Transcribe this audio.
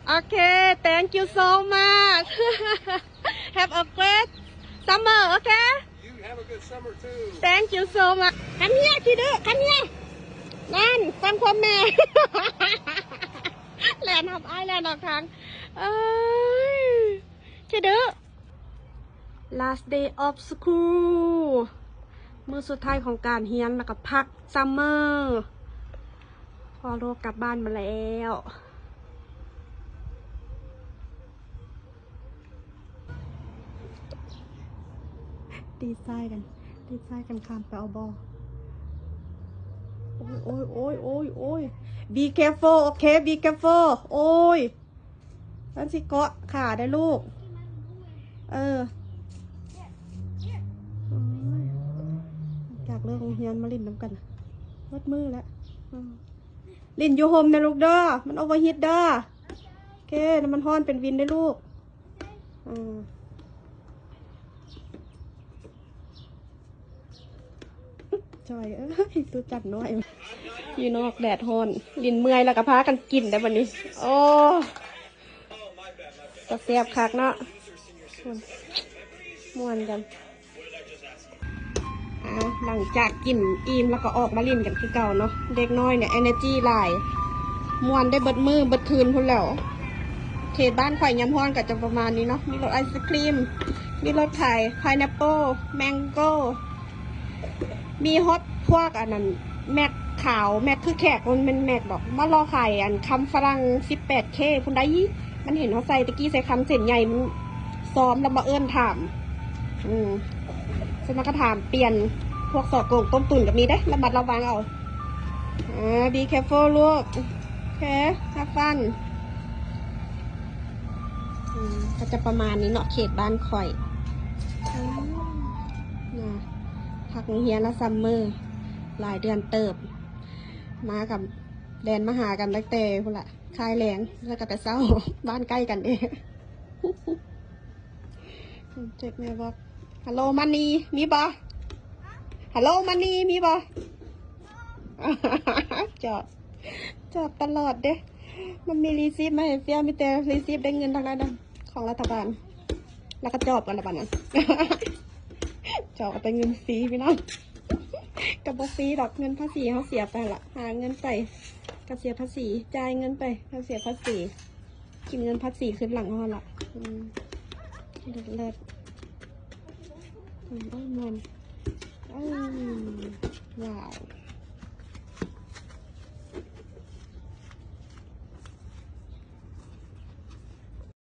Okay, thank you so much. Have a great summer, okay? You have a good summer too. Thank you so much. Come here, คิดดู come here. นั่นฟังความแม่ แลนด์ทับไอแลนด์ออกทางเอ้ยคิดดู last day of school มื้อสุดท้ายของการเรียนแล้วก็พักซัมเมอร์พอโลกกลับบ้านมาแล้วดีไซน์กันข้ามไปเอาบอโอ้ย be careful โอเค be careful โอ้ยนั่นสิเกาะขาได้ลูกจากเลิกโรงเรียนมาลินน้ำกันวัดมือแล้วลินอยู่โฮมนะลูกเด้อมันโอเวอร์ฮีทเด้อโอเคน้ำมันฮ้อนเป็นวินได้ลูกจอยตัวจัดน้อยอยู่นอกแดดฮ้อนลินเมื่อยแล้วก็พากันกินได้วันนี้โอ้ก็เสียบคักเนาะม่วนกันหลังจากกินอิ่มแล้วก็ออกมาลินกันคือเก่าเนาะเด็กน้อยเนี่ย energy หลายม่วนได้เบิดมือเบิดคืนพุ่นแล้วเขตบ้านข่อยยำฮ้อนก็จะประมาณนี้เนาะมีรสไอศครีมมีรสไข่พายแอปเปิลแมงโก้มีฮอตพวกอันนั้นแม็กขาวแม็กคือแขกมันเป็นแม็กบอกมารอไข่อันคำฝรั่ง 18K พุ่นได้มันเห็นเขาใส่ตะกี้ใส่คำเส้นใหญ่มันซ้อมแล้วมาเอิ้นถามฉันมาก็ถามเปลี่ยนพวกสอดโกงต้มตุ๋นกับมีได้ระมัดระวังเอาbe careful ลูกโอเค have fun ก็จะประมาณนี้เนาะเขตบ้านข่อยพักเฮียนและซัมเมอร์หลายเดือนเติบมากับแดนมาหากันตั้งแต่พุ่นละคลายแรงแล้วก็แต่เศร้าบ้านใกล้กันเองเจ็บแม่บอกฮัลโหลมันนี่มีบ่ฮัลโหลมันนี่มีบ่จอบตลอดเด้มันมีรีซีฟมาให้เฟียมีแต่รีซีฟได้เงินทางนั้นของรัฐบาลแล้วก็จอบกันละบ้านนั้นจอบแต่เงินฟรีพี่น้องกับบฟรีดอกเงินภาษีเขาเสียไปละหาเงินไปก็เสียภาษีจ่ายเงินไปเขาเสียภาษีกินเงินภาษีขึ้นหลังห้องละเลิศมันว้าว